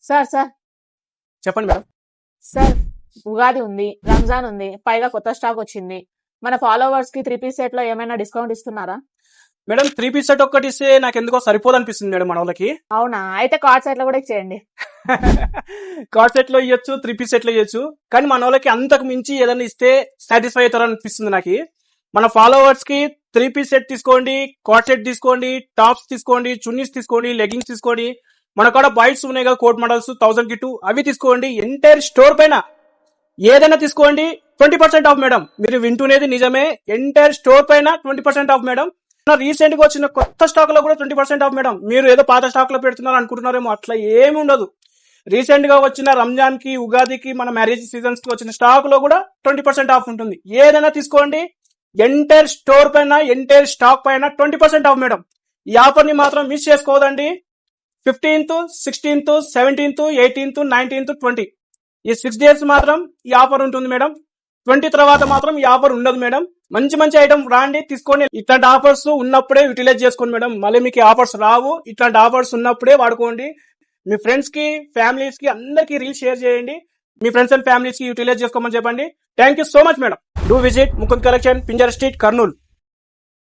Sir చెప్పండి madam. Sir Ugadi ఉంది, రంజాన్ ఉంది, పైగా కొత్త స్టాక్ వచ్చింది. మన ఫాలోవర్స్ కి 3 పీస్ సెట్ లో ఏమైనా డిస్కౌంట్ ఇస్తున్నారా? మేడం 3 పీస్ సెట్ ఒక్కటి ఇస్తే నాకు ఎందుకో సరిపోదనిపిస్తుంది మేడం మన వాళ్ళకి. అవునా? అయితే కార్డ్ సెట్ లో కూడా ఇచ్చేయండి. కార్డ్ సెట్ లో ఇవ్వచ్చు, 3 పీస్ సెట్ లో ఇవ్వచ్చు, కానీ మన వాళ్ళకి అంతకు మించి ఏదైనా ఇస్తే సాటిస్ఫై అవుతారు అనిపిస్తుంది నాకు. మన ఫాలోవర్స్ కి 3 పీస్ సెట్ తీసుకోండి, కార్డ్ సెట్ తీసుకోండి, టాప్స్ తీసుకోండి, చున్నీస్ తీసుకోండి, లెగింగ్స్ తీసుకోండి. మన కాడ బాయ్స్ ఉన్నాయి కదా కోట్ మోడల్స్ 1000 కి 2 అవి తీసుకోండి. ఎంటైర్ స్టోర్ పైన ఏదైనా తీసుకోండి 20% ఆఫ్ మేడం. మీరు వింటునేది నిజమే, ఎంటైర్ స్టోర్ పైన 20% ఆఫ్ మేడం. రీసెంట్ గా వచ్చిన కొత్త స్టాక్ లో కూడా 20% ఆఫ్ మేడం. మీరు ఏదో పాత స్టాక్ లో పెడుతున్నారు అనుకుంటున్నారేమో, అట్లా ఏమి ఉండదు. రీసెంట్ గా వచ్చిన రంజాన్ కి, ఉగాదికి, మన మ్యారేజ్ సీజన్స్ కి వచ్చిన స్టాక్ లో కూడా 20% ఆఫ్ ఉంటుంది. ఏదైనా తీసుకోండి, ఎంటైర్ స్టోర్ పైన, ఎంటైర్ స్టాక్ పైన 20% ఆఫ్ మేడం. ఈ ఆఫర్ ని మాత్రం మిస్ చేసుకోవద్దండి. 15th, 16th, 17th, 18th, 19th, 20 ఈ 6 days మాత్రం ఈ ఆఫర్ ఉంటుంది మేడం. 20 తర్వాత మాత్రం ఈ ఆఫర్ ఉండదు మేడం. మంచి మంచి ఐటమ్ రాండి, తీసుకోండి. ఇట్లాంటి ఆఫర్స్ ఉన్నప్పుడే యూటిలైజ్ చేసుకోండి మేడం. మళ్ళీ మీకు ఆఫర్స్ రావు. ఇట్లాంటి ఆఫర్స్ ఉన్నప్పుడే వాడుకోండి. మీ ఫ్రెండ్స్ కి, ఫ్యామిలీస్ కి అందరికి రీల్ షేర్ చేయండి. మీ ఫ్రెండ్స్ అండ్ ఫ్యామిలీస్ కి యూటిలైజ్ చేసుకోమని చెప్పండి. Thank you so much madam. Do visit Mukund collection, Pinjar street, Kurnool.